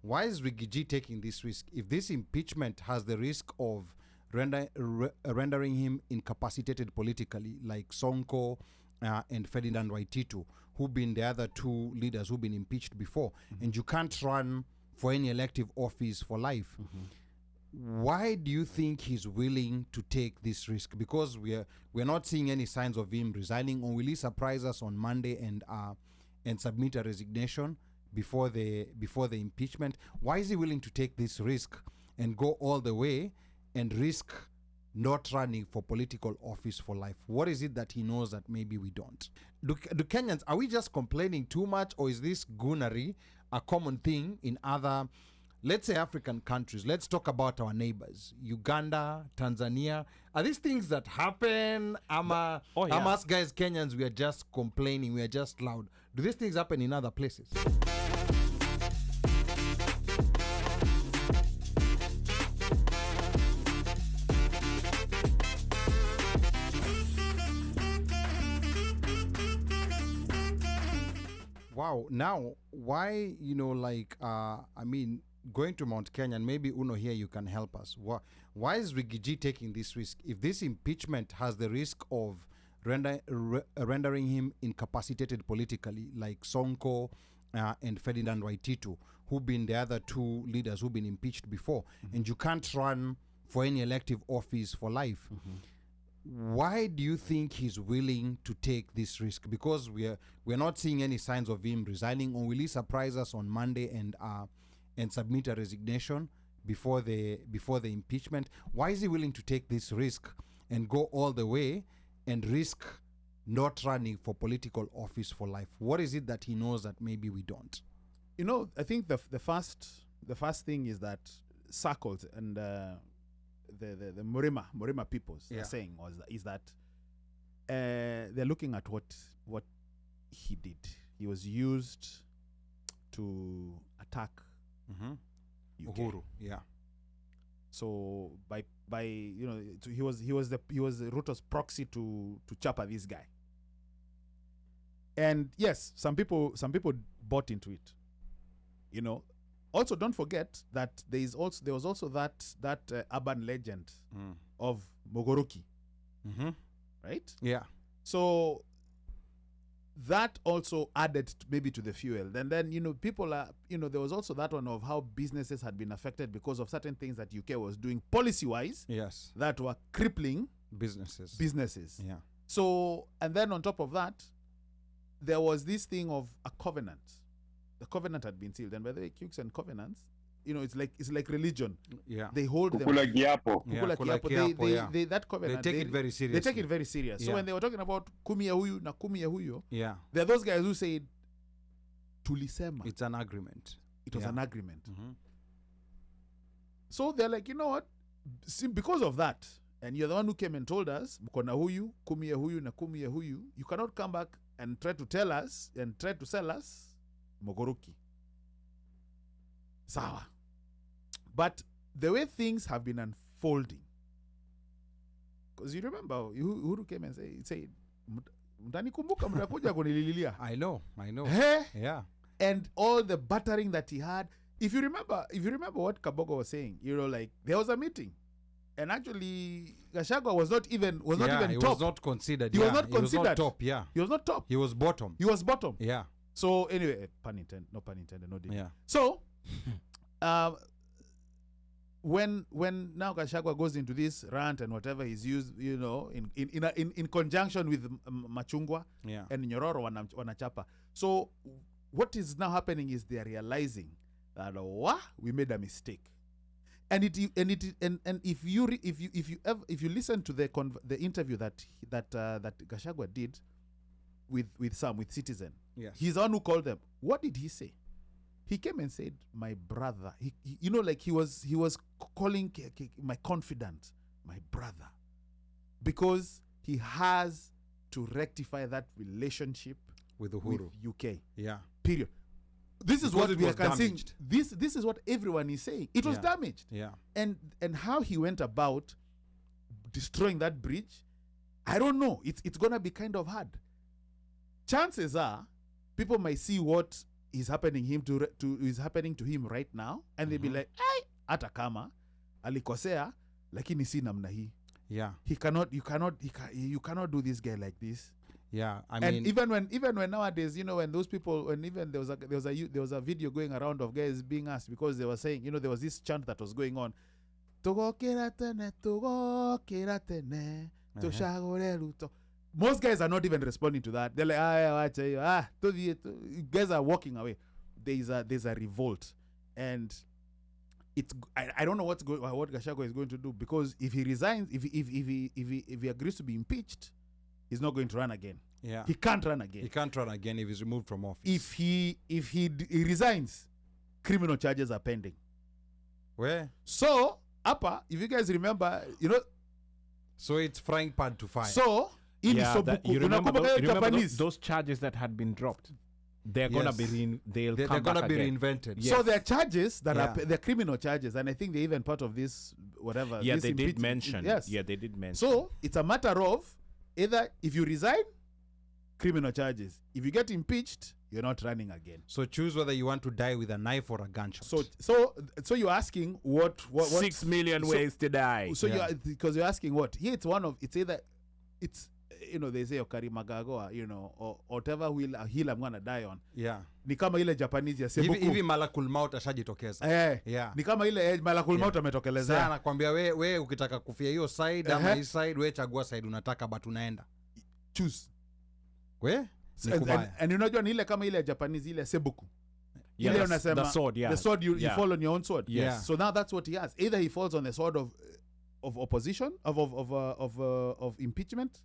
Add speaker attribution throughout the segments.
Speaker 1: Why is Rigiji taking this risk? If this impeachment has the risk of rendering him incapacitated politically, like Sonko and Ferdinand Waititu, who've been the other two leaders who've been impeached before, and you can't run for any elective office for life. Why do you think he's willing to take this risk? Because we're not seeing any signs of him resigning, or will he surprise us on Monday and submit a resignation before the impeachment? Why is he willing to take this risk and go all the way and risk not running for political office for life? What is it that he knows that maybe we don't? Do Kenyans, are we just complaining too much, or is this goonery a common thing in other, let's say, African countries? Let's talk about our neighbors, Uganda, Tanzania. Are these things that happen? Us guys, Kenyans, we are just complaining, we are just loud. Do these things happen in other places? Wow. Now, why, going to Mount Kenya, and maybe Uno here, you can help us. Why is Rigiji taking this risk? If this impeachment has the risk of rendering him incapacitated politically, like Sonko and Ferdinand Waititu, who've been the other two leaders who've been impeached before, and you can't run for any elective office for life. Why do you think he's willing to take this risk? Because we're not seeing any signs of him resigning, or will he surprise us on Monday and submit a resignation before the impeachment? Why is he willing to take this risk and go all the way and risk not running for political office for life? What is it that he knows that maybe we don't?
Speaker 2: I think the first thing is that circles and the Murima peoples are saying is that they're looking at what he did. He was used to attack UK.
Speaker 1: Uhuru, yeah.
Speaker 2: So by he was Ruto's proxy to chapa this guy. And yes, some people bought into it. Also, don't forget that there was also that urban legend of Mogoroki, right?
Speaker 1: Yeah.
Speaker 2: So that also added maybe to the fuel. Then people are there was also that one of how businesses had been affected because of certain things that UK was doing policy wise.
Speaker 1: Yes.
Speaker 2: That were crippling businesses.
Speaker 1: Yeah.
Speaker 2: So, and then on top of that, there was this thing of a covenant. The covenant had been sealed, and by the way, Cukes and covenants, it's like religion.
Speaker 1: Yeah,
Speaker 2: they hold them.
Speaker 3: Kukula kiapo.
Speaker 2: They that covenant.
Speaker 1: They take it very seriously.
Speaker 2: They take it very serious. So when they were talking about kumi ya huyu na kumi ya huyo, there are those guys who said, "Tulisema."
Speaker 1: It's an agreement.
Speaker 2: It was an agreement. So they're like, you know what? See, because of that, and you're the one who came and told us, "Mkona huyu, kumi ya huyu na kumi ya huyu." You cannot come back and try to tell us and try to sell us Mogoroki. Sawa. But the way things have been unfolding, because you remember Uhuru came and said mtanikumbuka mtakuja kunilililia.
Speaker 1: I know.
Speaker 2: Hey?
Speaker 1: Yeah.
Speaker 2: And all the battering that he had. If you remember what Kabogo was saying, there was a meeting. And actually Gachagua was not even top.
Speaker 1: He was not considered.
Speaker 2: He was not considered.
Speaker 1: He was not top, yeah.
Speaker 2: He was not top.
Speaker 1: He was bottom.
Speaker 2: Yeah. So anyway, pun intended, no pun intended, no did.
Speaker 1: Yeah.
Speaker 2: So when now Gachagua goes into this rant and whatever he's used, in conjunction with Machungwa and Nyororo wanachapa. So what is now happening is they are realizing that we made a mistake. And if you listen to the interview that Gachagua did with Citizen,
Speaker 1: yes,
Speaker 2: he's the one who called them. What did he say? He came and said, "My brother." He was calling my confidant, my brother, because he has to rectify that relationship
Speaker 1: with Uhuru,
Speaker 2: with UK.
Speaker 1: Yeah.
Speaker 2: Period. This is what we are saying.
Speaker 1: This
Speaker 2: is what everyone is saying. It was damaged.
Speaker 1: Yeah.
Speaker 2: And how he went about destroying that bridge, I don't know. It's gonna be kind of hard. Chances are people might see what is happening to him right now, and they'll be like, "Ay, hata kama alikosea, lakini si namna hii."
Speaker 1: Yeah.
Speaker 2: You cannot do this guy like this.
Speaker 1: Yeah, I
Speaker 2: and
Speaker 1: mean,
Speaker 2: even when nowadays, when those people, when even there was a video going around of guys being asked, because they were saying, there was this chant that was going on, Togo kiratene, toshagore luto. Most guys are not even responding to that. They're like, guys are walking away. There's a revolt, and I don't know what Gachagua is going to do, because if he resigns, if he agrees to be impeached, he's not going to run again.
Speaker 1: Yeah,
Speaker 2: he can't run again.
Speaker 1: He can't run again if he's removed from office.
Speaker 2: If he resigns, criminal charges are pending.
Speaker 1: Where?
Speaker 2: So, Upper, if you guys remember,
Speaker 1: so it's frying pan to fire.
Speaker 2: So, you remember
Speaker 3: those charges that had been dropped. They're gonna be they're
Speaker 1: gonna be reinvented.
Speaker 2: Yes. So there are charges that are they're criminal charges, and I think they're even part of this whatever.
Speaker 3: Yeah, they did mention.
Speaker 2: Yes.
Speaker 3: Yeah, they did mention.
Speaker 2: So it's a matter of either if you resign, criminal charges. If you get impeached, you're not running again.
Speaker 1: So choose whether you want to die with a knife or a gunshot.
Speaker 2: So you're asking what
Speaker 3: 6 million ways to die.
Speaker 2: So because you're asking what? Here it's either they say Okari Magagoa, or whatever hill I'm gonna die on.
Speaker 1: Yeah.
Speaker 2: Ni kama ile Japanese ya Sebuku.
Speaker 1: Hivi malakul maut ashajitokeza.
Speaker 2: Yeah. Ni kama ile malakul maut ametokelezea.
Speaker 1: Sana nakwambia we ukitaka kufia hiyo side ama hii side, we chagua side unataka, but unaenda.
Speaker 2: Choose.
Speaker 1: We?
Speaker 2: And unajua ni ile kama ile Japanese ile Sebuku.
Speaker 3: Yeah, ile unasema the sword,
Speaker 2: the sword you fall on your own sword.
Speaker 1: Yes.
Speaker 2: So now that's what he has. Either he falls on the sword of opposition of impeachment,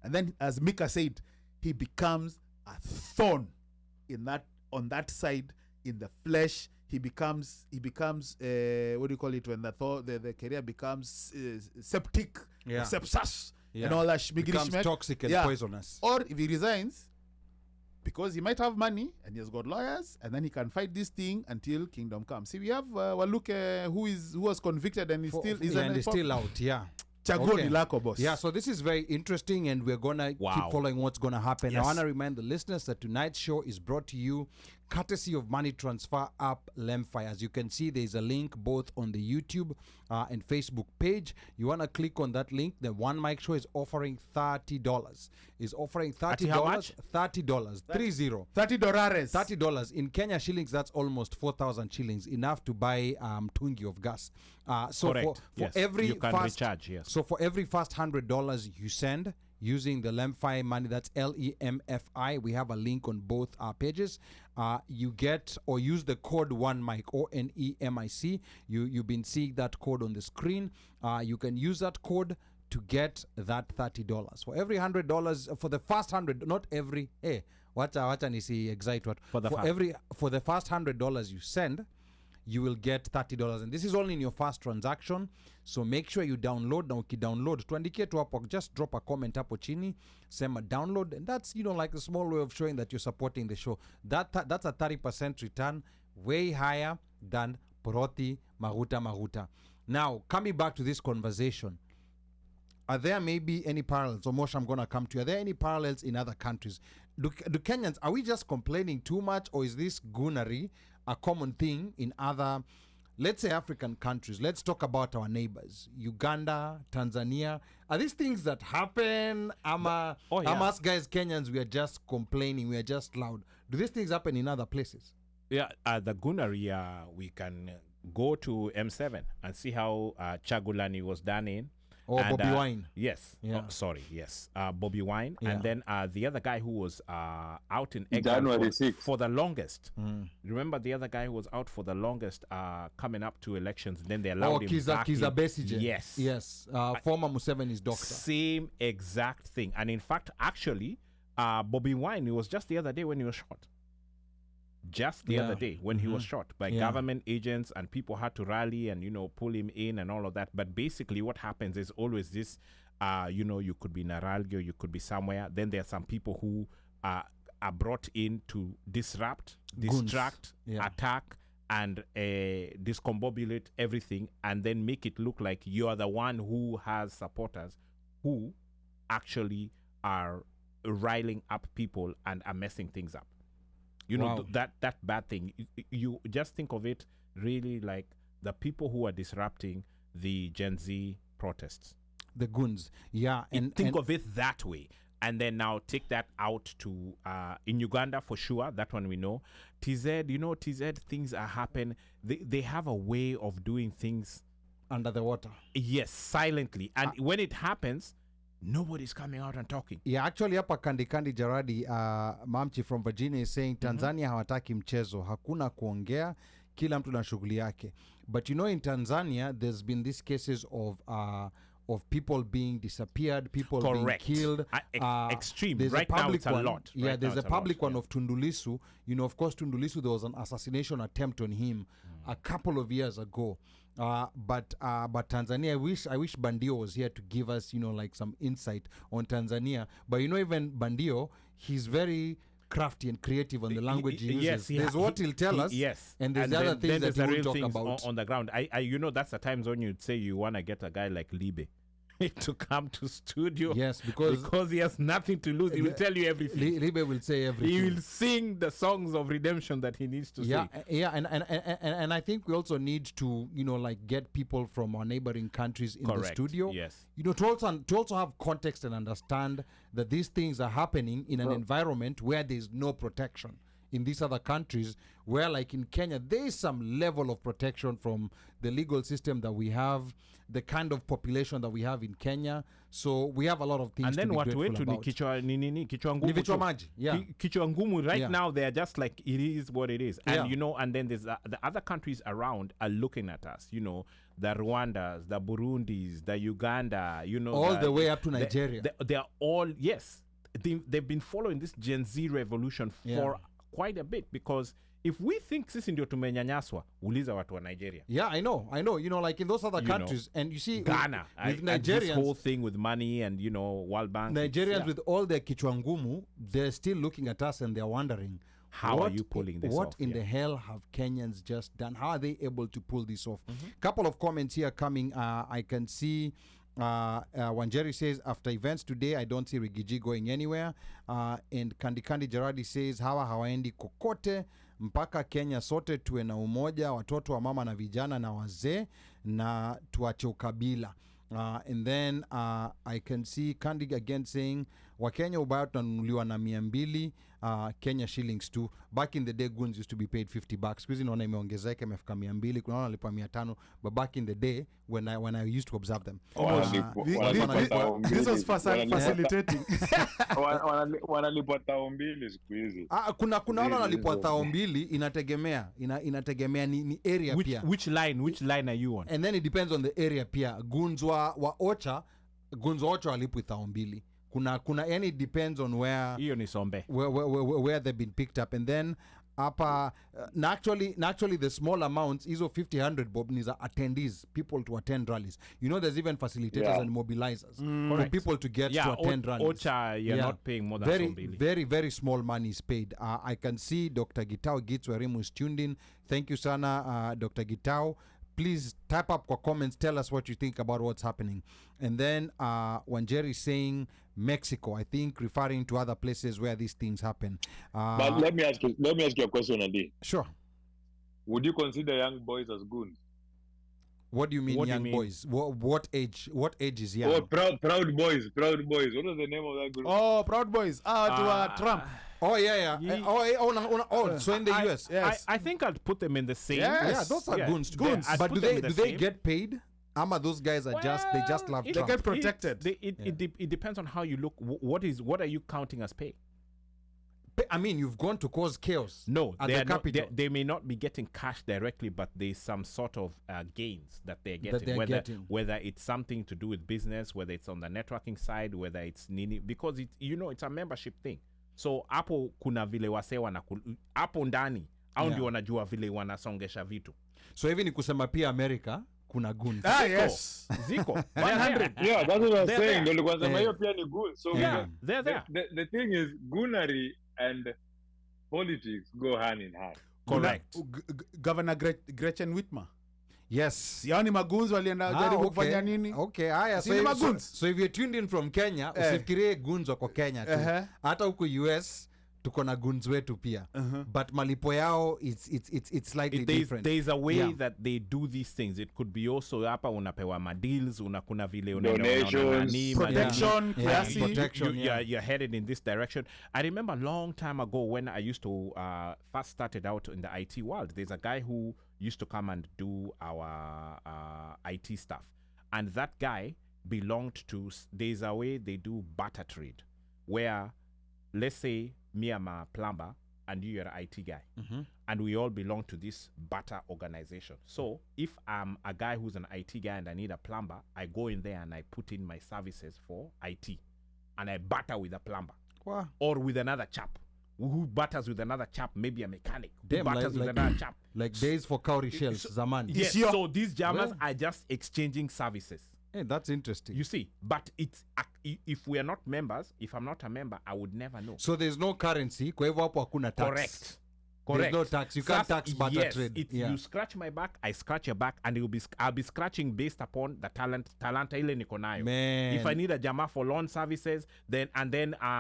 Speaker 2: and then as Mika said, he becomes a thorn on that side in the flesh. He becomes what do you call it when the career becomes septic, sepsis, and all that
Speaker 1: becomes toxic and poisonous.
Speaker 2: Or if he resigns, because he might have money and he has got lawyers, and then he can fight this thing until kingdom comes. See, we have Waluke who was convicted and is
Speaker 1: still out. Yeah.
Speaker 2: Okay. Lako, boss.
Speaker 1: Yeah, so this is very interesting, and we're gonna keep following what's gonna happen. Yes. I want to remind the listeners that tonight's show is brought to you courtesy of money transfer app Lemfi. As you can see, there's a link both on the YouTube and Facebook page. You want to click on that link. The OneMicShow is offering $30. Is offering $30.
Speaker 3: How much?
Speaker 1: $30. $30. $30 in Kenya shillings. That's almost 4,000 shillings. Enough to buy tungi of gas. So
Speaker 3: correct.
Speaker 1: for every
Speaker 3: you can recharge. Yes.
Speaker 1: So for every first $100 you send using the Lemfi money, that's LEMFI. We have a link on both our pages. You get or use the code OneMic, ONEMIC. You've been seeing that code on the screen. You can use that code to get that $30 for every $100 for the first 100. Not every. Hey, wacha nisi excite what for the first $100 you send. You will get $30, and this is only in your first transaction. So make sure you download. Na ukidownload, tuandikie tu hapo, just drop a comment hapo chini, sema download, and that's like a small way of showing that you're supporting the show. That's a 30% return, way higher than Poroti Maguta. Now, coming back to this conversation, are there maybe any parallels? Or Moshe, I'm going to come to you. Are there any parallels in other countries? Do Kenyans, are we just complaining too much, or is this goonery a common thing in other, let's say, African countries? Let's talk about our neighbors, Uganda, Tanzania. Are these things that happen? Us guys, Kenyans, we are just complaining, we are just loud. Do these things happen in other places?
Speaker 3: Yeah, the goonery, we can go to M7 and see how Chagulani was done in.
Speaker 1: Or Bobby Wine.
Speaker 3: Yes.
Speaker 1: Yeah.
Speaker 3: Yes. Bobby Wine. Yeah. And then the other guy who was out in
Speaker 4: January
Speaker 3: for the longest. Remember the other guy who was out for the longest coming up to elections. Then they allowed him back.
Speaker 1: Kiza Besigye.
Speaker 3: Yes.
Speaker 1: Yes. Former Museveni's doctor.
Speaker 3: Same exact thing. And in fact, actually, Bobby Wine, it was just the other day when he was shot. Just the other day when he was shot by government agents, and people had to rally and pull him in and all of that. But basically what happens is always this you could be in Aralgo, you could be somewhere, then there are some people who are brought in to disrupt, distract, attack, and discombobulate everything, and then make it look like you are the one who has supporters who actually are riling up people and are messing things up. You know, that bad thing. You just think of it really like the people who are disrupting the Gen Z protests.
Speaker 1: The goons. Yeah.
Speaker 3: And think of it that way. And then now take that out to in Uganda for sure. That one we know. TZ, you know, TZ things are happening. They have a way of doing things
Speaker 1: under the water.
Speaker 3: Yes, silently. And when it happens, nobody's coming out and talking.
Speaker 1: Yeah, actually hapa Kandi Jaradi, Mamchi from Virginia is saying Tanzania hawataki mchezo, hakuna kuongea, kila mtu na shughuli yake. But you know, in Tanzania there's been these cases of people being disappeared, people being killed.
Speaker 3: Extreme. Right now it's a lot.
Speaker 1: Yeah, there's a public one of Tundu Lissu. You know, of course, Tundu Lissu, there was an assassination attempt on him a couple of years ago. But Tanzania, I wish Bandio was here to give us, you know, like some insight on Tanzania. But you know, even Bandio, he's very crafty and creative on the language he uses.
Speaker 3: Yes,
Speaker 1: there's what he'll tell us.
Speaker 3: Yes.
Speaker 1: And there's the other things that he will talk about.
Speaker 3: On the ground. You know, that's the times when you'd say you want to get a guy like Libe to come to studio.
Speaker 1: Yes, because
Speaker 3: he has nothing to lose. He will tell you everything.
Speaker 1: Libe will say everything.
Speaker 3: He will sing the songs of redemption that he needs to sing.
Speaker 1: Yeah, and I think we also need to, you know, like get people from our neighboring countries in the studio.
Speaker 3: Yes.
Speaker 1: You know, to also have context and understand that these things are happening in an environment where there's no protection. In these other countries, where like in Kenya, there is some level of protection from the legal system that we have, the kind of population that we have in Kenya. So we have a lot of things to be grateful about.
Speaker 3: And then kichwa maji.
Speaker 1: Yeah.
Speaker 3: Kichwa ngumu right now, they're just like, it is what it is. And you know, and then there's the other countries around are looking at us, you know, the Rwandas, the Burundis, the Uganda, you know.
Speaker 1: All the way up to Nigeria.
Speaker 3: They're all, yes. They've been following this Gen Z revolution for quite a bit, because if we think sisi ndio tumenyanyaswa, uliza watu wa Nigeria.
Speaker 1: Yeah, I know. You know, like in those other countries, and you see
Speaker 3: Ghana,
Speaker 1: with Nigerians,
Speaker 3: this whole thing with money and, you know, World Bank.
Speaker 1: Nigerians with all their kichwa ngumu, they're still looking at us and they're wondering,
Speaker 3: how are you pulling this off?
Speaker 1: What in the hell have Kenyans just done? How are they able to pull this off? Couple of comments here coming. I can see Wanjeri says, after events today, I don't see Rigiji going anywhere. And Kandi Jaradi says, hawa hawaendi kokote mpaka Kenya sote tuwe na umoja, watoto wa mama na vijana na wazee, na tuache ukabila. And then I can see Kandi again saying, Wakenya ubaya tunanunuliwa na 200 Kenya shillings too. Back in the day, goons used to be paid $50. Squeeze naona imeongezeka imefika 200, kuna wanalipa 500, but back in the day when I used to observe them.
Speaker 2: This was facilitating.
Speaker 4: Wanalipwa 2,000 siku hizi.
Speaker 1: Kuna wanalipwa 2,000, inategemea ni area pia.
Speaker 3: Which line are you on?
Speaker 1: And then it depends on the area pia. Goons wa Ocha walipwa 2,000. Kuna any depends on where
Speaker 3: hiyo ni sombe
Speaker 1: where they've been picked up. And then hapa naturally the small amounts hizo 50-100 bob ni za attendees, people to attend rallies. You know, there's even facilitators and mobilizers for people to get to attend rallies.
Speaker 3: Ocha, you're not paying more than
Speaker 1: very, very small money is paid. I can see Dr. Gitao Gitswerimu is tuned in. Thank you sana, Dr. Gitao. Please type up kwa comments, tell us what you think about what's happening. And then Wanjeri saying Mexico, I think referring to other places where these things happen.
Speaker 4: But let me ask you a question, Adi.
Speaker 1: Sure.
Speaker 4: Would you consider young boys as goons?
Speaker 1: What do you mean, young boys? What age is young?
Speaker 4: Oh, proud boys. What was the name of that group?
Speaker 2: Oh, Proud Boys. To Trump.
Speaker 1: Oh, yeah. So in the US.
Speaker 2: Yes.
Speaker 3: I think I'd put them in the same.
Speaker 1: Yes. Yeah, those are goons. But do they get paid? Ama those guys are they just love Trump.
Speaker 2: They get protected.
Speaker 3: It depends on how you look. What are you counting as pay?
Speaker 1: I mean, you've gone to cause chaos.
Speaker 3: No,
Speaker 1: at the Capitol.
Speaker 3: They may not be getting cash directly, but there's some sort of gains that they're getting. Whether it's something to do with business, whether it's on the networking side, whether it's because it's a membership thing. So hapo kuna vile wase hapo ndani au ndio wanajua vile wanasongesha vitu.
Speaker 1: So hivi ni kusema pia America kuna goons.
Speaker 2: Yes.
Speaker 3: Ziko
Speaker 4: 100. Yeah, that's what I was saying. Ndio nilikuwa sema hiyo pia ni goons. So
Speaker 3: they're there.
Speaker 4: The thing is, goonery and politics go hand in hand.
Speaker 3: Correct.
Speaker 2: Governor Gretchen Whitmer.
Speaker 1: Yes.
Speaker 2: Yaani magoons walienda jaribu kufanya nini?
Speaker 1: Okay, haya. So if you're tuned in from Kenya, usifikirie goons wako Kenya tu. Hata huko US tuko na guns wetu pia. But malipo yao it's slightly different.
Speaker 3: There's a way that they do these things. It could be also hapa unapewa madeals, kuna vile
Speaker 2: protection,
Speaker 3: you're headed in this direction. I remember a long time ago when I used to first started out in the IT world, there's a guy who used to come and do our IT stuff. And that guy belonged to, there's a way they do barter trade, where let's say me I'm a plumber and you're an IT guy, and we all belong to this barter organization. So if I'm a guy who's an IT guy and I need a plumber, I go in there and I put in my services for IT, and I barter with a plumber.
Speaker 1: Wow.
Speaker 3: Or with another chap who barters with another chap, maybe a mechanic who barters with another chap.
Speaker 1: Like days for cowrie shells, Zaman.
Speaker 3: Yes, so these jammers are just exchanging services.
Speaker 1: Hey, that's interesting.
Speaker 3: You see, but it's if we are not members, if I'm not a member, I would never know.
Speaker 1: So there's no currency, kwa hivyo hapo hakuna tax.
Speaker 3: Correct.
Speaker 1: There's no tax. You can't tax barter trade.
Speaker 3: You scratch my back, I scratch your back, and I'll be scratching based upon the talent ile niko nayo.
Speaker 1: Man.
Speaker 3: If I need a jama for loan services, then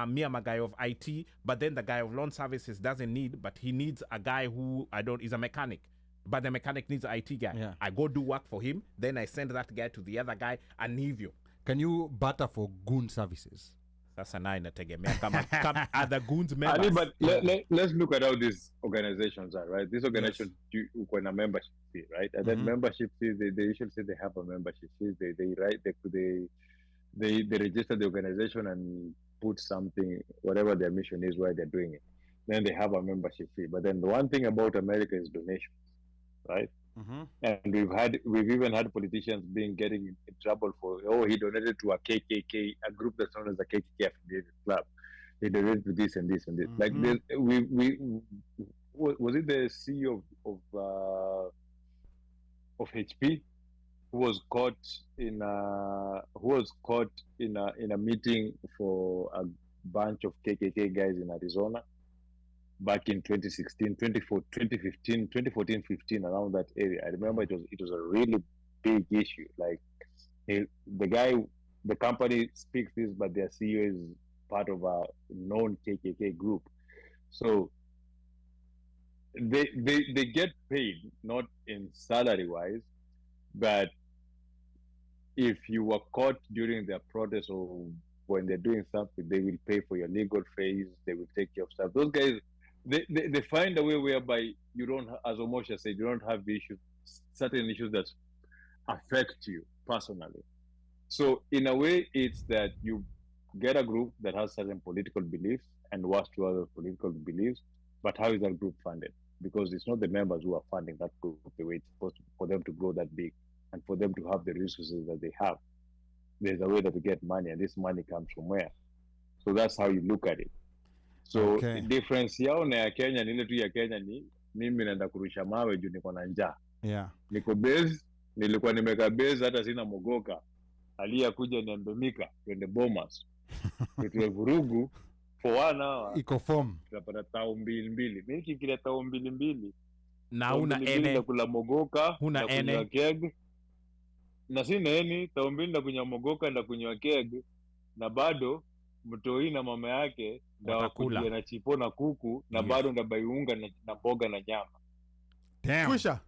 Speaker 3: me I'm a guy of IT, but then the guy of loan services doesn't need, but he needs a guy who is a mechanic. But the mechanic needs an IT guy.
Speaker 1: Yeah.
Speaker 3: I go do work for him, then I send that guy to the other guy and leave you.
Speaker 1: Can you barter for goon services?
Speaker 3: Sasa na inategemea kama other goons members.
Speaker 4: But let's look at how these organizations are, right? These organizations when a membership fee, right? And then membership fees, they usually say they have a membership fee. They register the organization and put something, whatever their mission is, why they're doing it. Then they have a membership fee. But then the one thing about America is donations, right? And we've even had politicians getting in trouble for, he donated to a KKK, a group that's known as the KKK affiliated club. He donated to this and this and this. Like was it the CEO of HP who was caught in a meeting for a bunch of KKK guys in Arizona back in 2016, 2014, 15, around that area. I remember it was a really big issue. Like the company speaks this, but their CEO is part of a known KKK group. So they get paid, not in salary wise, but if you were caught during their protest or when they're doing something, they will pay for your legal fees, they will take care of stuff. Those guys, they find a way whereby you don't, as Omosha said, you don't have certain issues that affect you personally. So in a way, it's that you get a group that has certain political beliefs and works to other political beliefs, but how is that group funded? Because it's not the members who are funding that group the way it's supposed to, for them to grow that big and for them to have the resources that they have. There's a way that you get money, and this money comes from where? So that's how you look at it. So difference yao na ya Kenya ni ile tu ya Kenya ni mimi naenda kurusha mawe juu niko na njaa.
Speaker 1: Yeah.
Speaker 4: Niko base, nilikuwa nimeka base hata sina mogoka. Aliyakuja niambemika twende Bomas. Tutwe vurugu for 1 hour.
Speaker 1: Iko form.
Speaker 4: Tunapata tao 2. Mimi kile tao 2.
Speaker 3: Na una ene
Speaker 4: kula mogoka,
Speaker 3: una ene
Speaker 4: keg. Na sina eni tao 2 na kunywa mogoka na kunywa keg, na bado mtoi na mama yake ndio kuja na chipo na kuku na bado ndabai unga na mboga na nyama.
Speaker 3: Damn.
Speaker 2: Kusha.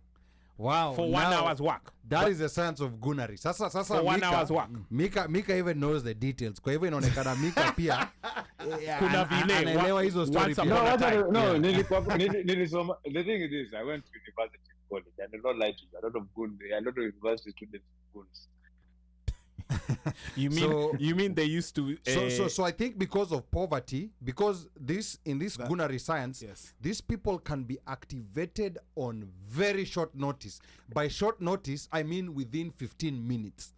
Speaker 1: Wow.
Speaker 3: For 1 hour's work.
Speaker 1: That is the science of gunnery. Sasa
Speaker 3: for 1 hour's work.
Speaker 1: Mika even knows the details. Kwa hivyo inaonekana Mika pia
Speaker 3: kuna vile
Speaker 1: anaelewa hizo story pia.
Speaker 4: Nilisoma. The thing is this, I went to university college and I don't lie to you. A lot of university students goons.
Speaker 3: You mean they used to
Speaker 1: so I think because of poverty, because in this gunnery science, these people can be activated on very short notice. By short notice, I mean within 15 minutes.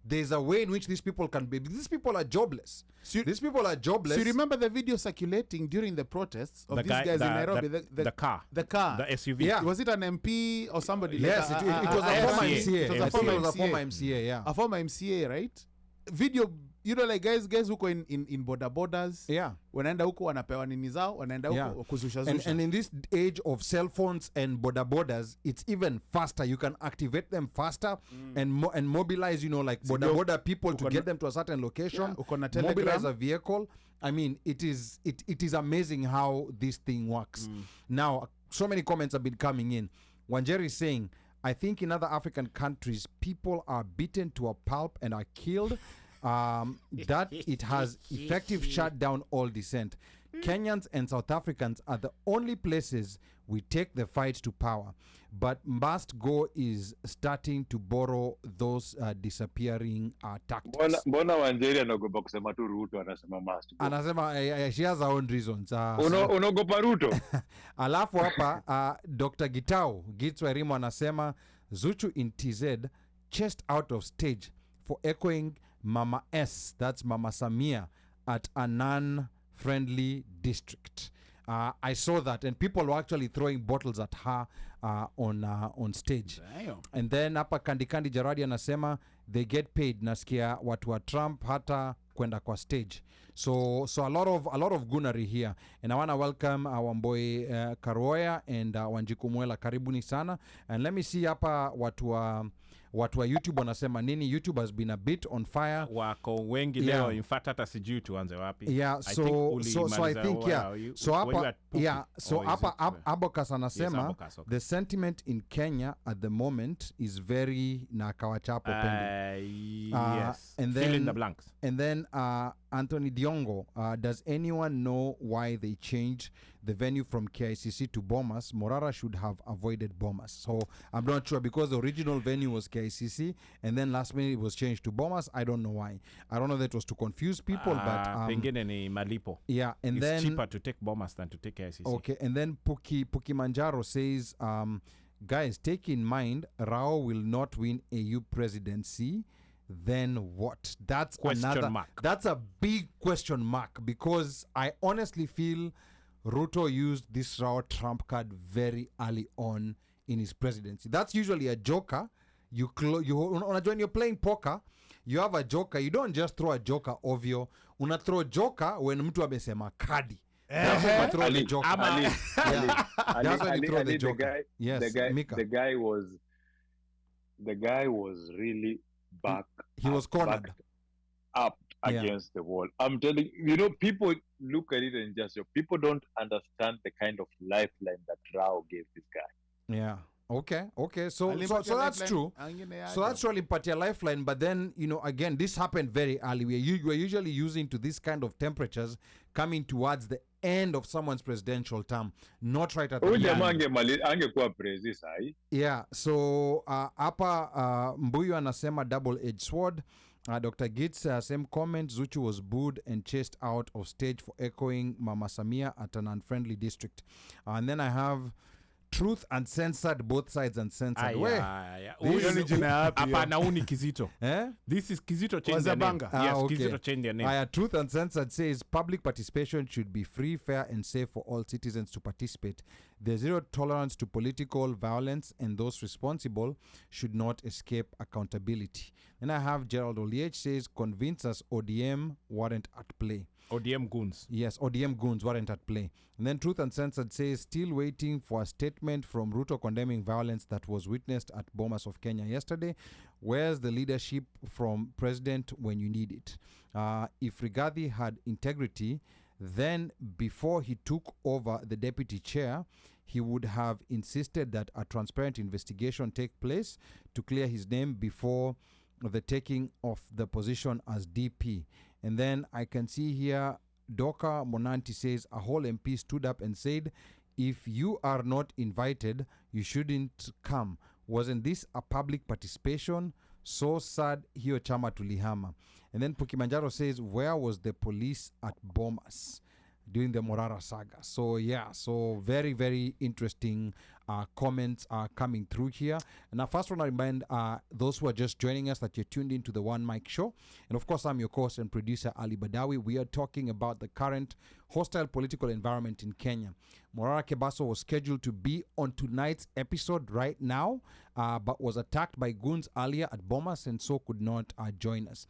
Speaker 1: There's a way in which these people can be. These people are jobless. These people are jobless.
Speaker 2: So you remember the video circulating during the protests of these guys in Nairobi?
Speaker 3: The car.
Speaker 2: The
Speaker 3: SUV.
Speaker 1: Yeah.
Speaker 2: Was it an MP or somebody?
Speaker 1: Yes,
Speaker 2: like
Speaker 1: it was a former MCA.
Speaker 2: It was a former
Speaker 1: MCA, yeah.
Speaker 2: A former MCA, right? Video you know, like guys huko in border borders, wanaenda huko wanapewa nini zao, wanaenda huko kuzusha.
Speaker 1: And in this age of cell phones and border borders, it's even faster. You can activate them faster and mobilize, you know, like border people to get them to a certain location. Mobilize a vehicle. I mean, it is amazing how this thing works. Now, so many comments have been coming in. Wanjeri is saying, I think in other African countries, people are beaten to a pulp and are killed. That it has effective shut down all dissent. Kenyans and South Africans are the only places we take the fight to power. But Must Go is starting to borrow those disappearing tactics.
Speaker 4: Mbona Wanjeri anaogopa kusema tu Ruto, anasema Must Go?
Speaker 1: Anasema she has her own reasons.
Speaker 4: Unaogopa Ruto?
Speaker 1: Alafu hapa Dr. Gitsu Erimo anasema Zuchu in TZ chased out of stage for echoing Mama S, that's Mama Samia, at a non-friendly district. I saw that, and people were actually throwing bottles at her on stage.
Speaker 2: Damn.
Speaker 1: And then hapa Kandi Jaradi anasema they get paid. Nasikia watu wa Trump hata kwenda kwa stage. So a lot of gunnery here, and I want to welcome our boy Karoya and Wanjiku Mwela. Karibuni sana. And let me see hapa watu wa YouTube wanasema nini. YouTube has been a bit on fire.
Speaker 3: Wako wengi leo, in fact hata sijui tuanze wapi.
Speaker 1: Yeah, so I think So hapa Abokas anasema the sentiment in Kenya at the moment is very na kawachapo pendi.
Speaker 3: Yes.
Speaker 1: And then
Speaker 3: fill in the blanks.
Speaker 1: And then Anthony Diongo, does anyone know why they changed the venue from KICC to Bomas? Morara should have avoided Bomas. So I'm not sure, because the original venue was KICC and then last minute it was changed to Bomas. I don't know why. I don't know that it was to confuse people, but
Speaker 3: pengine ni malipo.
Speaker 1: Yeah, and
Speaker 3: it's
Speaker 1: then
Speaker 3: cheaper to take Bomas than to take KICC.
Speaker 1: Okay, and then Puki Manjaro says, guys, take in mind Rao will not win AU presidency. Then what? That's
Speaker 3: question mark.
Speaker 1: That's a big question mark, because I honestly feel Ruto used this raw trump card very early on in his presidency. That's usually a joker. When you're playing poker, you have a joker. You don't just throw a joker ovyo. Una throw joker when mtu amesema kadi. That's when you throw the joker. That's when you throw the joker. Yes,
Speaker 4: the guy was really
Speaker 1: he was cornered
Speaker 4: up against the wall. I'm telling you, people look at it and just, people don't understand the kind of lifeline that Rao gave this guy.
Speaker 1: Yeah. Okay. So that's true. So that's really Patia lifeline. But then, again, this happened very early. We're usually using to this kind of temperatures coming towards the end of someone's presidential term, not right at the end. Yeah. So hapa Mbuyu anasema double-edged sword. Dr. Gitz, same comment. Zuchu was booed and chased out of stage for echoing Mama Samia at an unfriendly district. And then I have Truth Uncensored, both sides uncensored.
Speaker 3: Nauni Kizito. This is Kizito change their name. Yes, okay. Kizito change their name.
Speaker 1: Truth Uncensored says public participation should be free, fair, and safe for all citizens to participate. There's zero tolerance to political violence, and those responsible should not escape accountability. Then I have Gerald Oliech says, convince us ODM weren't at play.
Speaker 3: ODM goons.
Speaker 1: Yes, ODM goons weren't at play. And then Truth Uncensored says, still waiting for a statement from Ruto condemning violence that was witnessed at Bomas of Kenya yesterday. Where's the leadership from president when you need it? If Rigathi had integrity, then before he took over the deputy chair, he would have insisted that a transparent investigation take place to clear his name before the taking of the position as DP. And then I can see here, Doka Monanti says, a whole MP stood up and said, if you are not invited, you shouldn't come. Wasn't this a public participation? So sad, hiyo chama tulihama. And then Pukimanjaro says, where was the police at Bomas during the Morara saga? So so very, very interesting comments are coming through here. And I first want to remind those who are just joining us that you're tuned into the One Mic Show. And of course, I'm your host and producer, Ali Badawi. We are talking about the current hostile political environment in Kenya. Morara Kebaso was scheduled to be on tonight's episode right now, but was attacked by goons earlier at Bomas and so could not join us.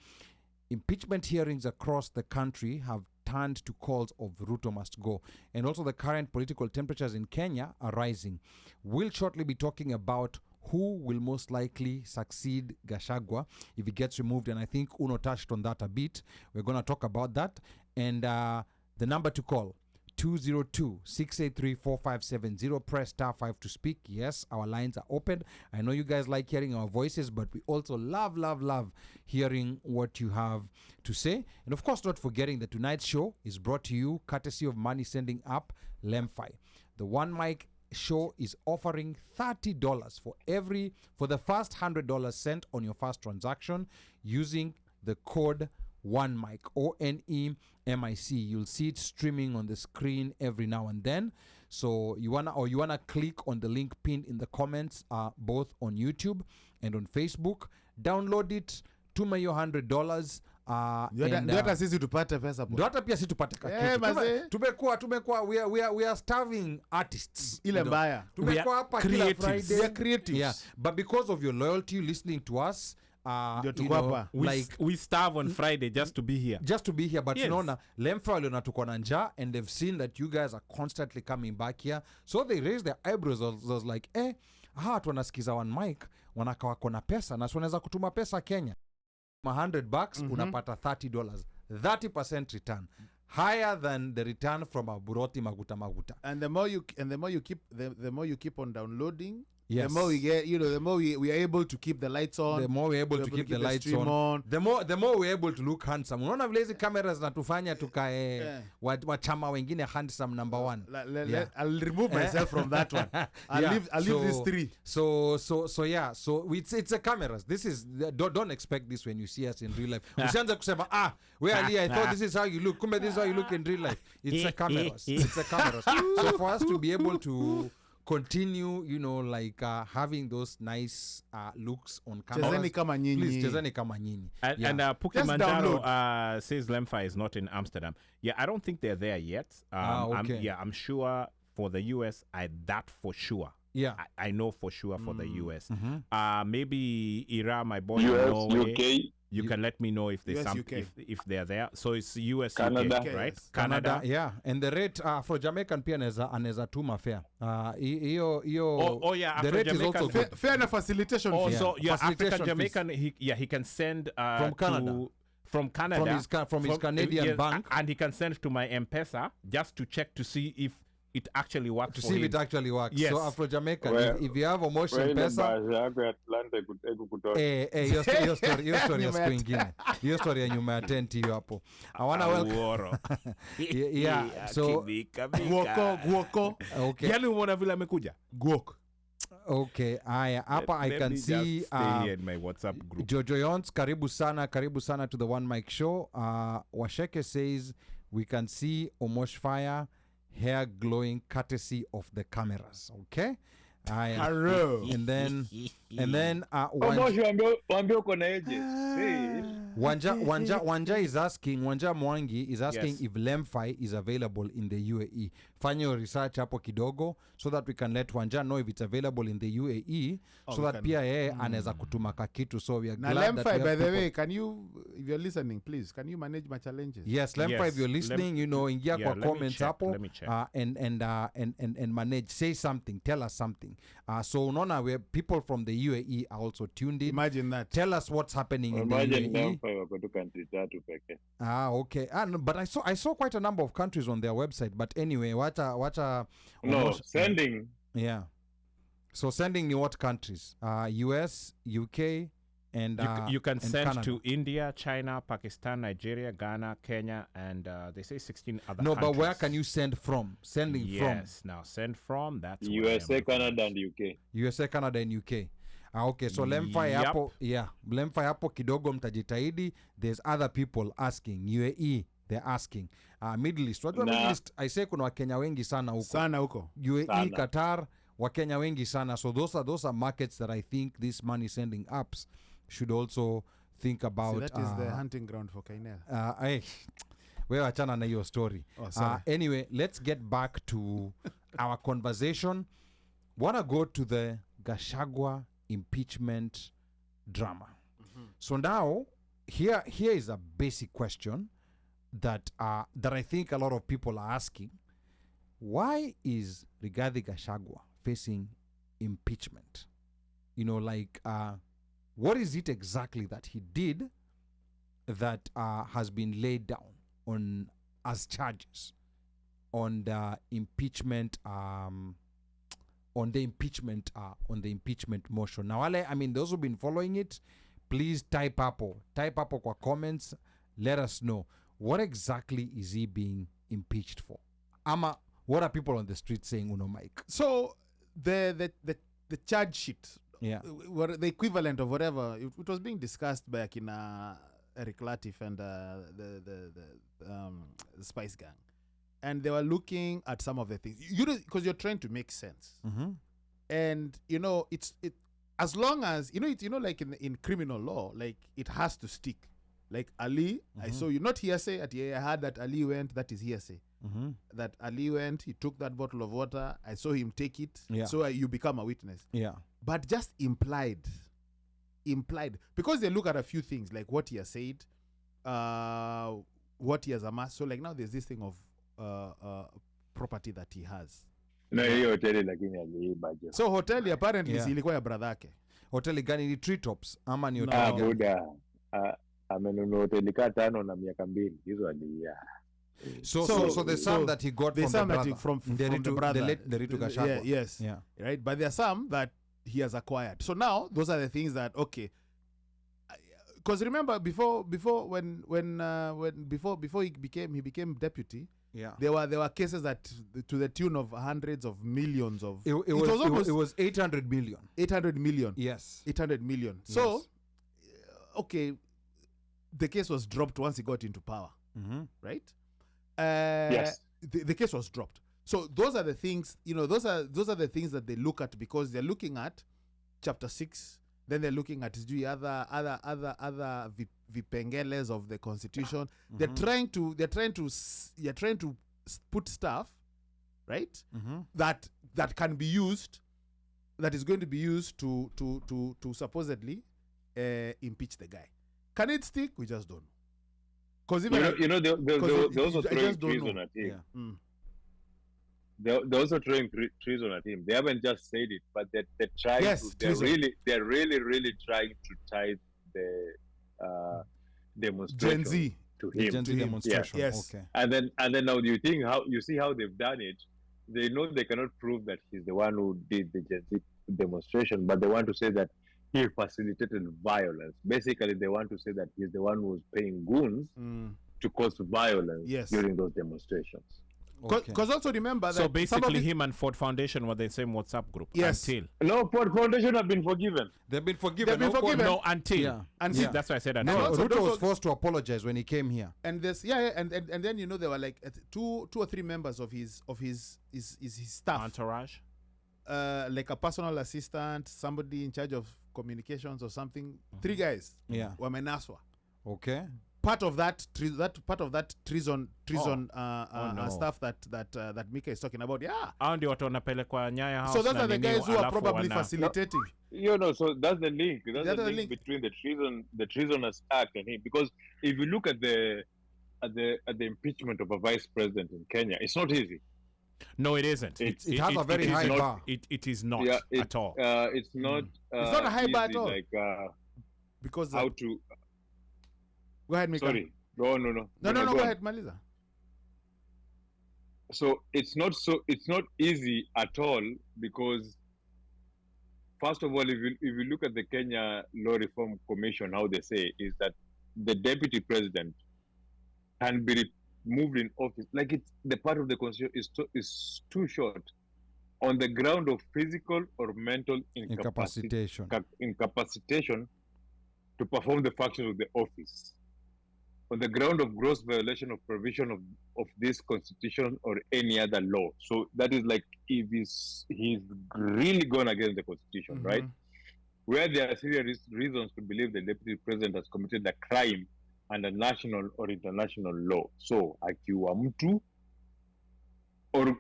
Speaker 1: impeachment hearings across the country have turned to calls of Ruto must go. And also the current political temperatures in Kenya are rising. We'll shortly be talking about who will most likely succeed Gachagua if he gets removed. And I think Uno touched on that a bit. We're going to talk about that. And the number to call, 202-683-4570. Press *5 to speak. Yes, our lines are open. I know you guys like hearing our voices, but we also love hearing what you have to say. And of course, not forgetting that tonight's show is brought to you courtesy of money sending app Lemfi. The OneMicShow is offering $30 for the first $100 sent on your first transaction using the code OneMic, ONEMIC. You'll see it streaming on the screen every now and then. So you wanna click on the link pinned in the comments, both on YouTube and on Facebook. Download it, tuma your $100.
Speaker 2: Ndio hata sisi tupate pesa po.
Speaker 1: Ndio hata pia sisi tupate tumekuwa we are starving artists.
Speaker 2: Ile mbaya.
Speaker 1: Tumekuwa hapa kila Friday.
Speaker 2: We are creatives.
Speaker 1: Yeah, but because of your loyalty listening to us,
Speaker 3: we starve on Friday just to be here.
Speaker 1: But yes. Unaona Lemfa waliona tuko na njaa and they've seen that you guys are constantly coming back here, so they raised their eyebrows. I was like, watu wanasikiza One Mic wanaka wako na pesa na wanaweza kutuma pesa Kenya. $100 unapata $30, 30% return, higher than the return from a buroti maguta.
Speaker 2: And the more you keep on downloading,
Speaker 1: yes,
Speaker 2: the more we get, the more we are able to keep the lights on.
Speaker 1: The more we're able to keep the lights on. The more we're able to look handsome. Unaona vile hizi cameras zinatufanya tukae wachama wengine handsome number one.
Speaker 2: I'll remove myself from that one. I'll leave these three.
Speaker 1: So yeah. So it's a cameras. This is don't expect this when you see us in real life. Usianze kusema where Ali, I thought this is how you look. Kumbe this is how you look in real life. It's a cameras. It's a cameras. So for us to be able to continue, having those nice looks on camera.
Speaker 2: Please,
Speaker 1: chezeni kama nyinyi.
Speaker 3: And Puki Manjaro says Lemfi is not in Amsterdam. Yeah, I don't think they're there yet.
Speaker 1: Okay.
Speaker 3: I'm sure for the US, that for sure.
Speaker 1: Yeah,
Speaker 3: I know for sure for the US. Maybe Ira, my boy,
Speaker 4: US,
Speaker 3: Norway,
Speaker 4: UK.
Speaker 3: You can let me know if there's if they're there. So it's US,
Speaker 4: Canada.
Speaker 3: UK, right?
Speaker 1: Yes. Canada, yeah. And the rate for Jamaican pia anaweza tuma fair.
Speaker 3: Yeah.
Speaker 1: The rate is also good.
Speaker 2: Fair and facilitation.
Speaker 3: Also, African Jamaican, he can send
Speaker 1: from Canada.
Speaker 3: From Canada,
Speaker 1: from his Canadian bank,
Speaker 3: and he can send to my M-Pesa just to check to see if it actually works.
Speaker 1: To see if it actually works.
Speaker 3: Yes.
Speaker 1: So Afro Jamaican, if you have a motion pesa, hiyo story ya siku ingine. Hiyo story ya nyuma ya tent hiyo hapo. I wanna welcome. Yeah. So
Speaker 2: guoko.
Speaker 1: Okay.
Speaker 3: Yaani umeona vile amekuja?
Speaker 2: Guoko.
Speaker 1: Okay, hapa I can see
Speaker 3: here in my WhatsApp group.
Speaker 1: Jojo Yons, karibu sana to the One Mic Show. Washeke says we can see Omosh Fire hair glowing courtesy of the cameras. Okay,
Speaker 2: hello.
Speaker 1: And then Wanja is asking, Wanja Mwangi is asking if Lemfi is available in the UAE. Fanya your research hapo kidogo so that we can let Wanja know if it's available in the UAE, so that pia yeye anaweza kutuma kakitu. So we are glad
Speaker 2: Lemfi,
Speaker 1: that
Speaker 2: by the way, can you, if you're listening, please, can you manage my challenges?
Speaker 1: Yes, Lemfi, if you're listening, ingia kwa comments hapo and manage, say something, tell us something. So unaona where people from the UAE are also tuned in.
Speaker 2: Imagine that.
Speaker 1: Tell us what's happening in the UAE. Okay. But I saw quite a number of countries on their website. But anyway,
Speaker 4: sending.
Speaker 1: Yeah. So sending ni what countries? US, UK, and
Speaker 3: you can send
Speaker 1: Canada.
Speaker 3: to India, China, Pakistan, Nigeria, Ghana, Kenya, and they say 16 other
Speaker 1: No,
Speaker 3: countries.
Speaker 1: but where can you send from? Sending from?
Speaker 3: Yes, now send from. That's
Speaker 4: USA, Canada, and UK.
Speaker 1: USA, Canada, and UK. Okay, so Lemfi hapo, Lemfi hapo kidogo mtajitahidi. There's other people asking. UAE, they're asking. Middle East. Middle East, I say kuna Wakenya wengi sana huko. UAE, sana. Qatar, Wakenya wengi sana. So those are markets that I think these money sending apps should also think about.
Speaker 2: So that is the hunting ground for Kainel.
Speaker 1: Wewe achana na hiyo story. Anyway, let's get back to our conversation. Wanna go to the Gachagua impeachment drama. So now here is a basic question that I think a lot of people are asking. Why is Rigathi Gachagua facing impeachment? You know, like, what is it exactly that he did that has been laid down on as charges on the impeachment motion? Now, I mean, those who've been following it, please type up kwa comments. Let us know, what exactly is he being impeached for? What are people on the street saying, Uno Mike?
Speaker 2: So the charge sheet, the equivalent of whatever, it was being discussed by Eric Latif and the Spice Gang, and they were looking at some of the things. Because you're trying to make sense, and it as long as like in criminal law, like it has to stick. Like Ali, I saw you not hearsay. I heard that Ali went. That is hearsay. That Ali went, he took that bottle of water, I saw him take it, so you become a witness. But just implied, because they look at a few things, like what he has said, what he has amassed. So like now there's this thing of property that he has. So hoteli apparently ilikuwa ya brother yake.
Speaker 1: Hoteli gani? Ni Treetops ama ni
Speaker 4: hoteli gani? Amenunua hoteli ka 5 na miaka 2 hizo alia.
Speaker 1: So there's some that he got from the brother.
Speaker 2: From the brother.
Speaker 1: The Ritu Gachagua.
Speaker 2: Yes. Right? But there are some that he has acquired. So now those are the things that, okay. Because remember before he became deputy, there were cases that to the tune of hundreds of millions of
Speaker 1: it was 800 million.
Speaker 2: 800 million.
Speaker 1: Yes.
Speaker 2: 800 million. So okay, the case was dropped once he got into power. Right?
Speaker 4: Yes.
Speaker 2: The case was dropped. So those are the things, those are the things that they look at, because they're looking at chapter 6, then they're looking at other vipengeles of the constitution. They're trying to put stuff, right? That can be used, that is going to be used to supposedly impeach the guy. Can it stick? We just don't know. Because
Speaker 4: they're also throwing treason at him. They're also throwing treason at him. They haven't just said it, but they're trying. They're really trying to tie the demonstration
Speaker 2: Gen Z
Speaker 4: to him.
Speaker 1: Gen Z demonstration.
Speaker 2: Yes.
Speaker 1: Okay.
Speaker 4: And then now you see how they've done it. They know they cannot prove that he's the one who did the Gen Z demonstration, but they want to say that he facilitated violence. Basically, they want to say that he's the one who was paying goons to cause violence during those demonstrations.
Speaker 2: Because also remember that...
Speaker 3: So basically him and Ford Foundation were the same WhatsApp group.
Speaker 2: Yes.
Speaker 3: Until...
Speaker 4: No, Ford Foundation have been forgiven.
Speaker 1: They've been forgiven.
Speaker 3: No, until.
Speaker 1: Until.
Speaker 3: That's why I said until.
Speaker 1: No, Ruto was forced to apologize when he came here.
Speaker 2: And this, and then there were like two or three members of his staff.
Speaker 3: Entourage.
Speaker 2: Like a personal assistant, somebody in charge of communications or something. 3 guys. Were menaswa.
Speaker 1: Okay.
Speaker 2: Part of that treason stuff that Mika is talking about. So those are the guys who are probably facilitating.
Speaker 4: So that's the link. That's the link between the Treasonous Act and him. Because if you look at the impeachment of a vice president in Kenya, it's not easy.
Speaker 3: No, it isn't.
Speaker 1: It has a very high bar.
Speaker 3: It is not at all.
Speaker 4: It's not.
Speaker 2: It's not a high bar at all.
Speaker 4: Like
Speaker 2: because
Speaker 4: how to.
Speaker 2: Go ahead, Mika.
Speaker 4: Sorry. No.
Speaker 2: Go ahead, Maliza.
Speaker 4: So it's not easy at all, because first of all, if you look at the Kenya Law Reform Commission, how they say is that the deputy president can be removed in office, like it's the part of the constitution is too short, on the ground of physical or mental incapacitation to perform the functions of the office, on the ground of gross violation of provision of this constitution or any other law. So that is like if he's really gone against the constitution, right? Where there are serious reasons to believe the deputy president has committed a crime under national or international law. So akiwa mtu or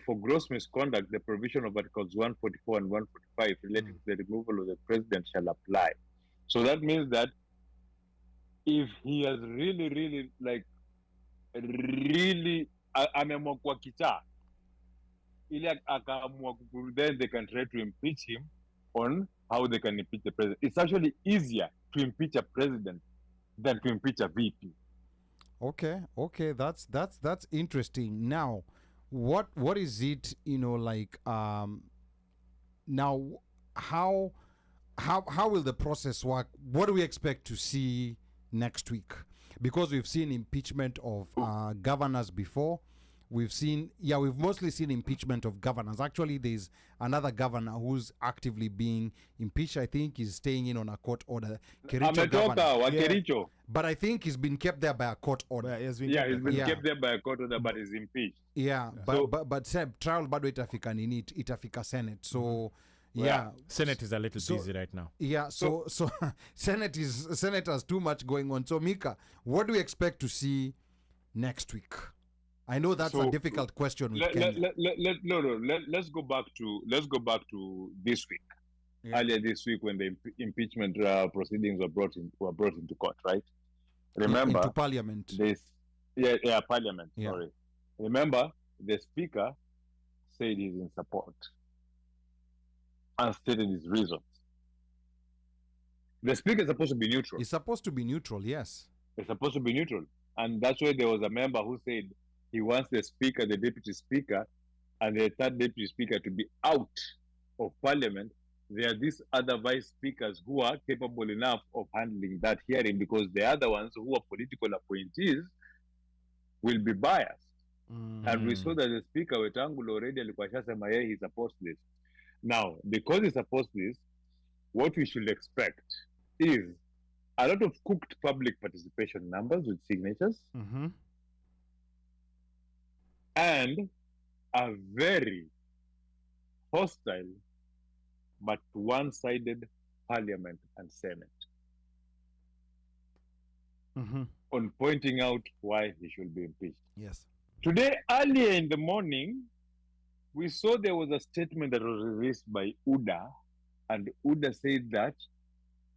Speaker 4: for gross misconduct, the provision of Articles 144 and 145 relating to the removal of the president shall apply. So that means that if he has really like really ameamua kwa kichaa ili akaamua, then they can try to impeach him on how they can impeach the president. It's actually easier to impeach a president than to impeach a VP.
Speaker 1: Okay, that's interesting. Now, what is it, like now how will the process work? What do we expect to see next week? Because we've seen impeachment of governors before. We've mostly seen impeachment of governors. Actually, there's another governor who's actively being impeached. I think he's staying in on a court order. Kericho governor.
Speaker 4: Kericho.
Speaker 1: But I think he's been kept there by a court order.
Speaker 4: He's been kept there by a court order, but he's impeached.
Speaker 1: Yeah, but trial bado itafika nini, itafika Senate. So
Speaker 3: Senate is a little busy right now.
Speaker 1: Yeah, so Senate has too much going on. So Mika, what do we expect to see next week? I know that's a difficult question.
Speaker 4: Let's go back to this week. Yeah. Earlier this week, when the impeachment proceedings were brought into court, right? Remember,
Speaker 1: into Parliament.
Speaker 4: Parliament. Yeah. Sorry. Remember, the Speaker said he's in support and stated his reasons. The Speaker is supposed to be neutral.
Speaker 1: He's supposed to be neutral, yes.
Speaker 4: He's supposed to be neutral, and that's why there was a member who said he wants the Speaker, the Deputy Speaker, and the third Deputy Speaker to be out of Parliament. There are these other Vice Speakers who are capable enough of handling that hearing, because the other ones who are political appointees will be biased. And we saw that the Speaker, Wetangula, already alikuwa shasema yeye he supports this. Now, because he supports this, what we should expect is a lot of cooked public participation numbers with signatures.
Speaker 1: Mm-hmm.
Speaker 4: And a very hostile but one-sided Parliament and Senate on pointing out why he should be impeached.
Speaker 1: Yes.
Speaker 4: Today, earlier in the morning, we saw there was a statement that was released by UDA, and UDA said that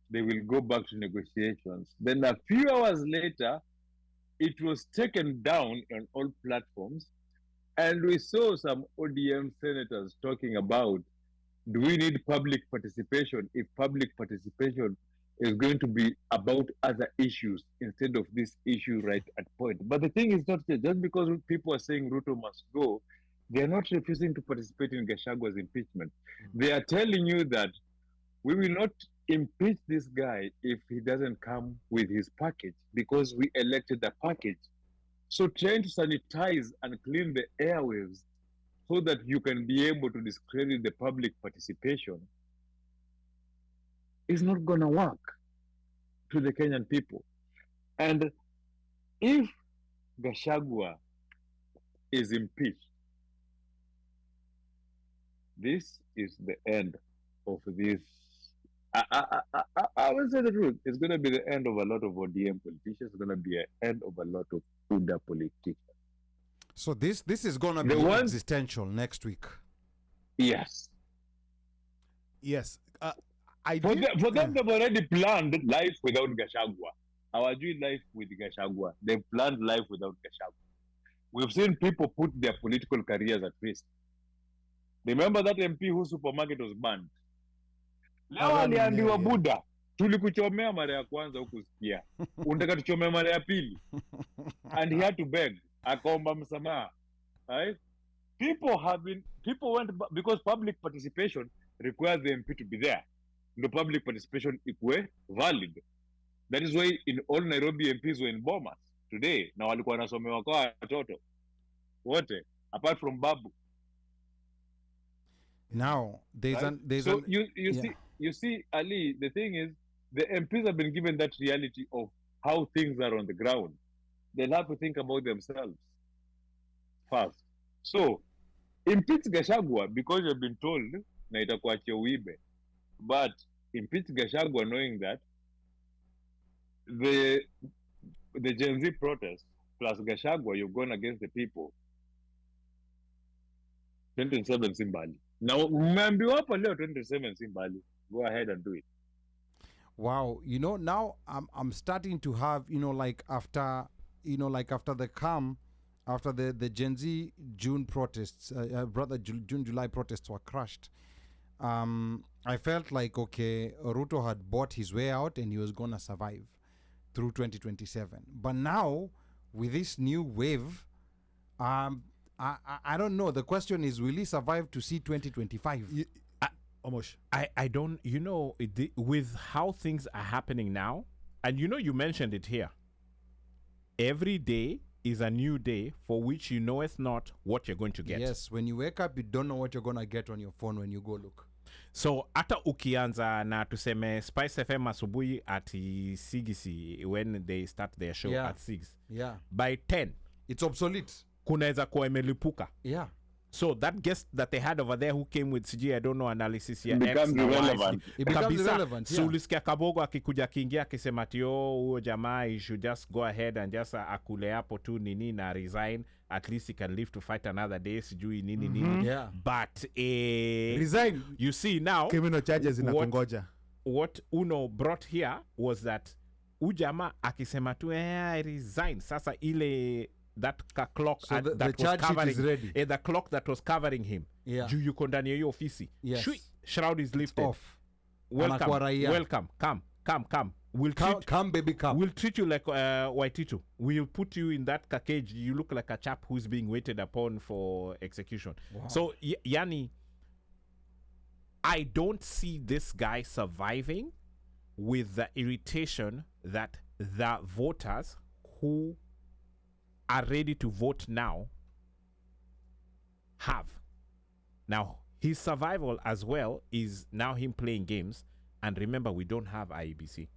Speaker 4: they will go back to negotiations. Then a few hours later, it was taken down on all platforms, and we saw some ODM senators talking about, do we need public participation if public participation is going to be about other issues instead of this issue right at point? But the thing is not just because people are saying Ruto must go, they are not refusing to participate in Gachagua's impeachment. They are telling you that we will not impeach this guy if he doesn't come with his package, because we elected the package. So trying to sanitize and clean the airwaves so that you can be able to discredit the public participation is not going to work to the Kenyan people. And if Gachagua is impeached, this is the end of this. I will say the truth. It's going to be the end of a lot of ODM politicians. It's going to be the end of a lot of UDA politicians.
Speaker 1: So this is going to be existential next week.
Speaker 4: Yes.
Speaker 2: Yes.
Speaker 4: For them, they've already planned life without Gachagua. Our doing life with Gachagua. They've planned life without Gachagua. We've seen people put their political careers at risk. Remember that MP whose supermarket was banned? Leo aliambiwa Buddha, tulikuchomea mara ya kwanza hukusikia. Unataka tuchomea mara ya pili. And he had to beg. Akaomba msamaha. Right? People went, because public participation requires the MP to be there. The public participation equal valid. That is why in all Nairobi MPs were in Bomas today. Na walikuwa wanasomewa kwa watoto wote apart from Babu.
Speaker 1: Now
Speaker 4: you see Ali, the thing is the MPs have been given that reality of how things are on the ground. They'll have to think about themselves first. So impeach Gachagua because you've been told na itakuachia uibe. But impeach Gachagua knowing that the Gen Z protest plus Gachagua, you've gone against the people. 2027 Simbali. Now, mmeambiwa hapa leo 2027 Simbali. Go ahead and do it.
Speaker 1: Wow, now I'm starting to have, like after the Gen Z June protests, June July protests were crushed. I felt like, okay, Ruto had bought his way out and he was gonna survive through 2027. But now with this new wave, I don't know. The question is, will he survive to see 2025?
Speaker 2: Almost.
Speaker 3: I don't, with how things are happening now, and you mentioned it here. Every day is a new day for which you knoweth not what you're going to get.
Speaker 1: Yes, when you wake up, you don't know what you're going to get on your phone when you go look.
Speaker 3: So, ata ukianza na tuseme Spice FM asubuhi at Sigisi when they start their show at 6.
Speaker 1: Yeah.
Speaker 3: By 10,
Speaker 1: it's obsolete.
Speaker 3: Kunaweza kuwa imelipuka.
Speaker 1: Yeah.
Speaker 3: So that guest that they had over there who came with CG, I don't know, analysis here.
Speaker 4: It becomes irrelevant.
Speaker 1: It becomes irrelevant, yeah.
Speaker 3: So ulisikia Kabogo akikuja kiingia akisema tio huyo jamaa, you should just go ahead and just akule hapo tu nini na resign. At least he can live to fight another day. Sijui nini.
Speaker 1: Yeah.
Speaker 3: But
Speaker 2: resign.
Speaker 3: You see now,
Speaker 2: criminal charges inakongoja.
Speaker 3: What Uno brought here was that ujama akisema tu I resign. Sasa ile that clock
Speaker 1: so
Speaker 3: that
Speaker 1: the
Speaker 3: was covering
Speaker 1: is ready.
Speaker 3: The clock that was covering him.
Speaker 1: Yeah.
Speaker 3: Juu yuko ndani ya hiyo ofisi.
Speaker 1: Yes.
Speaker 3: Shroud is lifted.
Speaker 1: Off.
Speaker 3: Welcome. Come.
Speaker 1: Come, baby, come.
Speaker 3: We'll treat you like Waititu. We'll put you in that cage. You look like a chap who's being waited upon for execution. Wow. So, Yani, I don't see this guy surviving with the irritation that the voters who are ready to vote now have. Now, his survival as well is now him playing games. And remember, we don't have IEBC.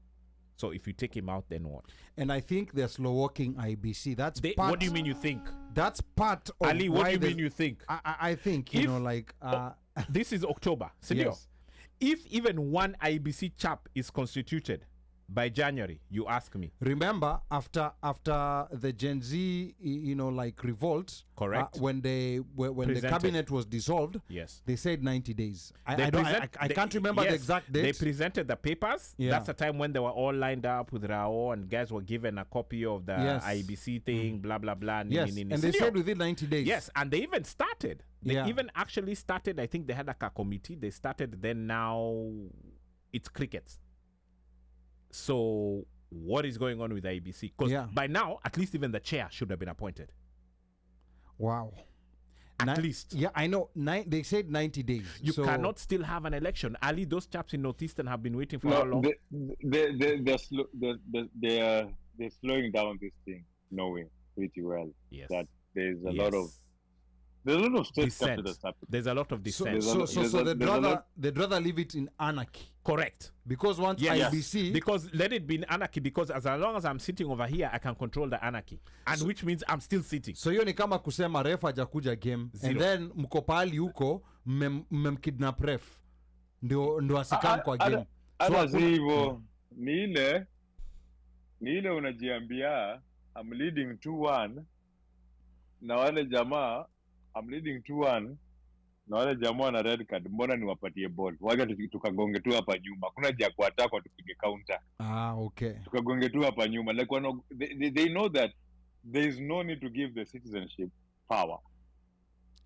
Speaker 3: So if you take him out, then what?
Speaker 1: And I think they're slow walking IBC. That's part.
Speaker 3: What do you mean you think?
Speaker 1: That's part of
Speaker 3: Ali, what do you mean you think?
Speaker 1: I think,
Speaker 3: this is October.
Speaker 1: Yes.
Speaker 3: If even one IBC chap is constituted by January, you ask me.
Speaker 1: Remember, after the Gen Z, revolt,
Speaker 3: correct?
Speaker 1: When the cabinet was dissolved,
Speaker 3: yes,
Speaker 1: they said 90 days. I can't remember the exact date.
Speaker 3: They presented the papers. Yeah. That's the time when they were all lined up with Rao and guys were given a copy of the IBC thing, blah blah blah.
Speaker 1: Yes, and they said within 90 days.
Speaker 3: Yes, and they even started. They even actually started. I think they had a committee. They started. Then now, it's crickets. So what is going on with the IBC? Because by now, at least even the chair should have been appointed.
Speaker 1: Wow.
Speaker 3: At least.
Speaker 1: Yeah, I know. They said 90 days.
Speaker 3: You cannot still have an election. Ali, those chaps in Northeastern have been waiting for how long?
Speaker 4: They're slowing down this thing, knowing pretty well that there's a lot of state capitals happening.
Speaker 3: There's a lot of dissent.
Speaker 1: So they'd rather leave it in anarchy.
Speaker 3: Correct.
Speaker 1: Because once IBC...
Speaker 3: Because let it be in anarchy, because as long as I'm sitting over here, I can control the anarchy. And which means I'm still sitting.
Speaker 1: So hiyo ni kama kusema ref hajakuja game. Zero. And then mko pahali huko, mmemkidnap ref. Ndio asikam kwa game.
Speaker 4: So hivyo, ni ile unajiambia, I'm leading 2-1, na wale jamaa, I'm leading 2-1, na wale jamaa na red card, mbona niwapatie ball? Wacha tukagonge tu hapa nyuma. Kuna haja kwa attack tupige counter.
Speaker 1: Okay.
Speaker 4: Tukagonge tu hapa nyuma. Like they know that there is no need to give the citizenship power.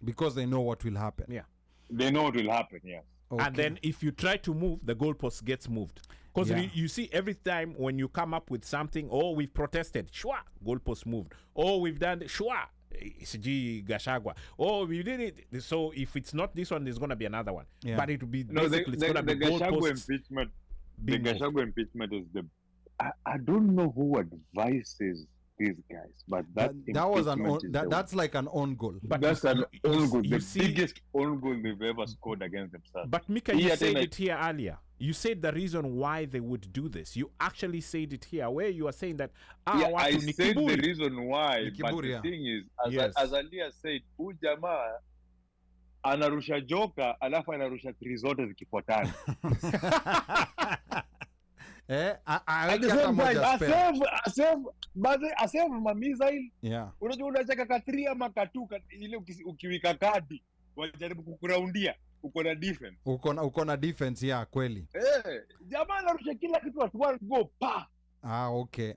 Speaker 1: Because they know what will happen.
Speaker 3: Yeah.
Speaker 4: They know what will happen, yes.
Speaker 3: Okay. And then if you try to move, the goalpost gets moved. Because you see every time when you come up with something, we've protested, shwa, goalpost moved. We've done, shwa, Gachagua. We did it. So if it's not this one, there's going to be another one. Yeah. But it will be basically it's going to be
Speaker 4: Gachagua impeachment. The Gachagua impeachment is I don't know who advises these guys, but
Speaker 1: that's like an own goal.
Speaker 4: But that's an own goal. The biggest own goal they've ever scored against themselves.
Speaker 3: But Mika, you said it here earlier. You said the reason why they would do this. You actually said it here, where you are saying that
Speaker 4: I said the reason why, but the thing is, as Alia said, huyu jamaa anarusha joka alafu anarusha three zote zikifuatana. Asave mamisail. Unajua unacheka ka 3 ama ka 2 ile ukiwika kadi wajaribu kukuraundia. uko na defense.
Speaker 1: Uko na defense, yeah, kweli.
Speaker 4: Jamaa anarusha kila kitu at one go pa.
Speaker 1: Okay.